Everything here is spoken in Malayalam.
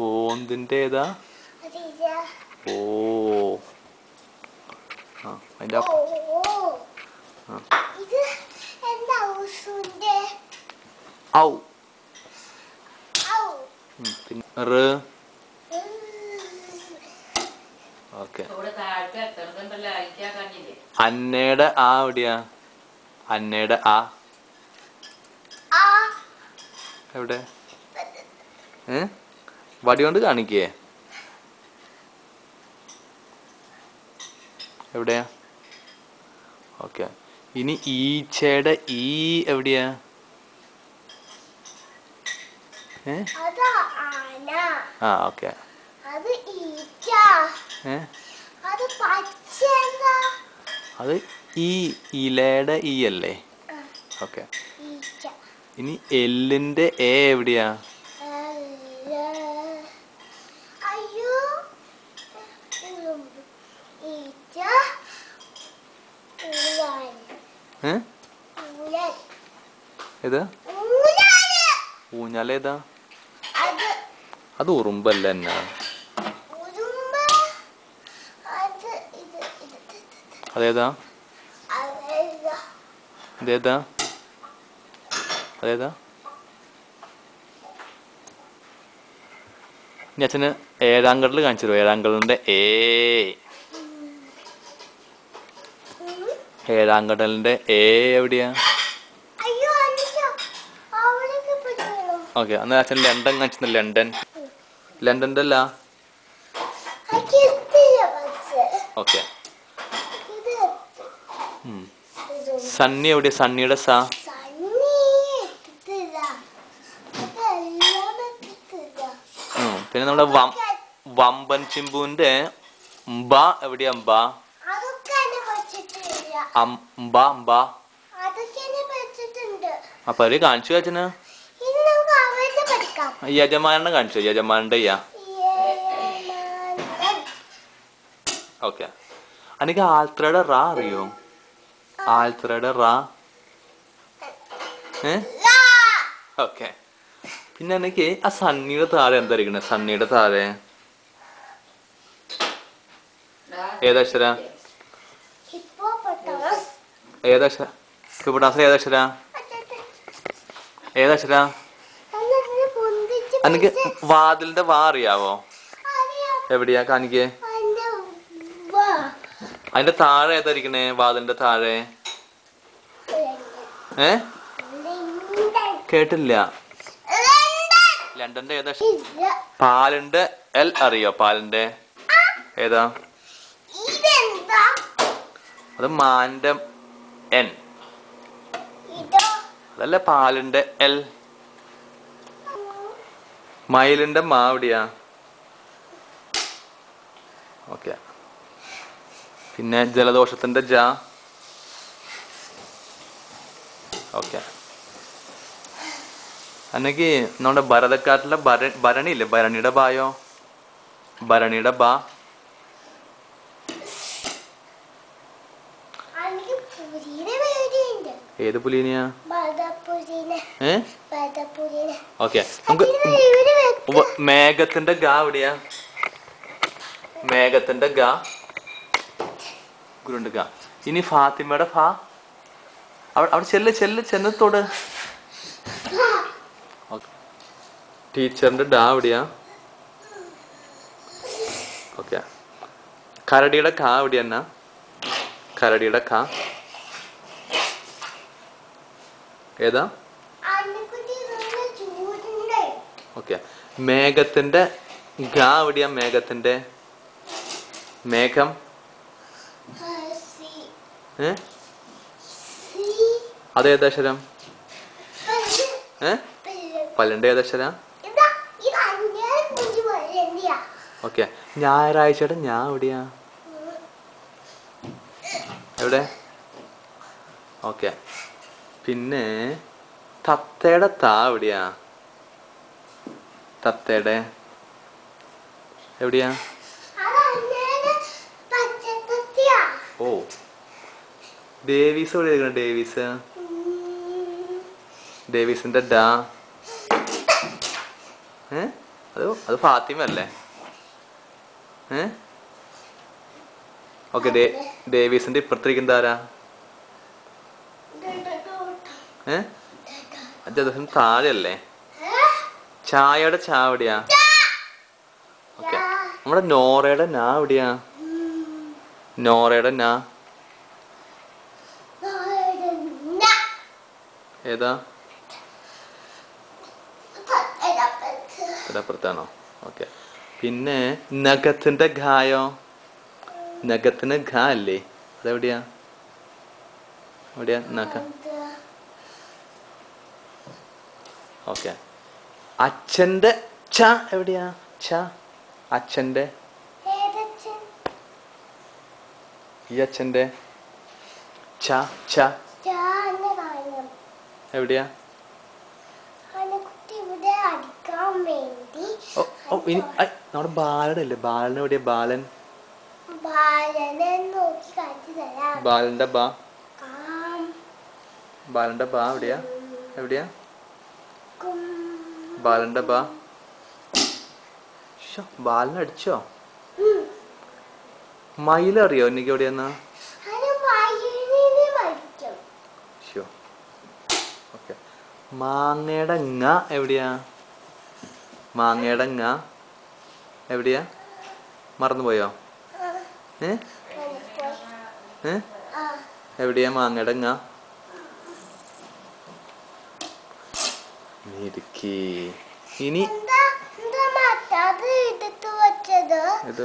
ഓന്തിന്റെ ഏതാ? ഓ അതിന്റെ ഔ പിന്നെ ഓക്കെ. അന്നയുടെ ആ എവിടെയാ? അന്നയുടെ ആ എവിടെ? വടി കൊണ്ട് കാണിക്കേ? എവിടെയാ? ഓക്കെ. ഇനി ഈച്ചയുടെ ഈ എവിടെയാ? ഓക്കെ. അത് ഈ ഇലയുടെ ഈ അല്ലേ? ഓക്കെ. ഇനി എല്ലിന്റെ എ എവിടെയാ? ഏതാ? ഊഞ്ഞാലേതാ? അത് ഉറുമ്പല്ല എന്നാ? അതേതാ? ഇതേതാ? അതേതാ? ഇനി അച്ഛന് ഏഴാം കടൽ കാണിച്ചു തരുമോ? ഏഴാം കടലിന്റെ ഏഴാം കടലിന്റെ എവിടെയാ? ഓക്കെ. എന്നാൽ അച്ഛൻ ലണ്ടൻ കാണിച്ചു. ലണ്ടൻ ലണ്ടൻ്റെ അല്ല. ഓക്കെ. സണ്ണി എവിടെയാ? സണ്ണിയുടെ സ പിന്നെ നമ്മുടെ വമ്പൻ ചിമ്പുവിന്റെ ബ എവിടെയാ? അപ്പൊ അവര് കാണിച്ചു അച്ഛന്. യജമാനെ കാണിച്ചു. യജമാന്റെ ഓക്കെ. എനിക്ക് ആൽത്രയുടെ റാ അറിയോ? ആൽത്രയുടെ റാ ഓക്കെ. പിന്നെ എനിക്ക് ആ സണ്ണിയുടെ താഴെ എന്താ ഇരിക്കണേ? സണ്ണിയുടെ താഴെ ഏതക്ഷര? ഏതക്ഷര? ഏതക്ഷര? ഏതക്ഷര? എനിക്ക് വാതിലിന്റെ വാ അറിയാവോ? എവിടെയാ? കാണിക്കേ. അതിന്റെ താഴെ ഏതാ ഇരിക്കണേ? വാതിലിന്റെ താഴെ കേട്ടില്ല. ലണ്ടന്റെ ഏതാ? പാലിന്റെ എൽ അറിയോ? പാലിന്റെ ഏതാ? അത് മാന്റെ എൻ. അതല്ല പാലിന്റെ എൽ. മയിലിന്റെ മാ എവിടെയാ? ഓക്കെ. പിന്നെ ജലദോഷത്തിന്റെ ജ. ഓക്കെ. അന്നെങ്കിൽ നമ്മുടെ ഭരതക്കാട്ടിലെ ഭരണി ഇല്ലേ? ഭരണിയുടെ ബായോ? ഭരണിയുടെ ബാ ഏത് പുലീനിയാ? ഓക്കെ. നമുക്ക് മേഘത്തിന്റെ ഗ എവിടെയാ? മേഘത്തിന്റെ ഗ ഗുരുണ്ട് ഗ. ഇനി ഫാത്തിമയുടെ ഫ അവിടെ ചെന്നത്തോട്. ടീച്ചറിന്റെ ഡ എവിടെയാ? ഓക്കെ. കരടിയുടെ ക എവിടെയാ? കരടിയുടെ ക ഏതാ? ഓക്കെ. മേഘത്തിന്റെ ഗ എവിടെയാ? മേഘത്തിന്റെ മേഘം അതേതക്ഷരം? പല്ലിന്റെ ഏതക്ഷര? ഓക്കെ. ഞായറാഴ്ചയുടെ ഞാ എവിടെയാ? എവിടെ? ഓക്കെ. പിന്നെ തത്തയുടെ ത എവിടെയാ? തത്തയുടെ എവിടെയാ? ഓ ഡേവിസ് എവിടെ എഴുതണം? ഡേവിസ്, ഡേവിസിന്റെ ഡാ. അത് ഫാത്തിമ അല്ലേ? ഓക്കെ. ഡേവിസിന്റെ ഇപ്പുറത്തിരിക്കുന്ന ആരാ? അദ്ദേഹത്തിന് താഴെ അല്ലേ? ചായയുടെ ചാ എവിടെയാ? ഓക്കെ. നമ്മുടെ നോറയുടെ നാ എവിടെയാ? നോറയുടെ നാ ഏതാ? അപ്പുറത്താണോ? ഓക്കെ. പിന്നെ നഖത്തിന്റെ ഘായോ? നഖത്തിന് ഘ അല്ലേ? അതെവിടെയാ? എവിടെയാ നഖ? ഓക്കെ. അച്ഛന്റെ ച എവിടെയാ? ച അച്ഛന്റെ, ഈ അച്ഛന്റെ ച ച എവിടെയാ? ഇനി നമ്മുടെ ബാലൻ അല്ലേ? ബാലൻ എവിടെയാ? ബാലൻ, ബാലന്റെ ബാ, ബാലന്റെ ബാ എവിടെയാ? എവിടെയാ ബാലന്റെ ബാ? ബാലൻ അടിച്ചോ? മയിലറിയോ എനിക്ക് എവിടെയാന്നാ? ഓക്കെ. മാങ്ങയുടെ ങ എവിടെയാ? മാങ്ങയുടെ ങ എവിടെയാ? മറന്നുപോയോ? എവിടെയാ മാങ്ങയുടെ ങ? ഇനി ഇത്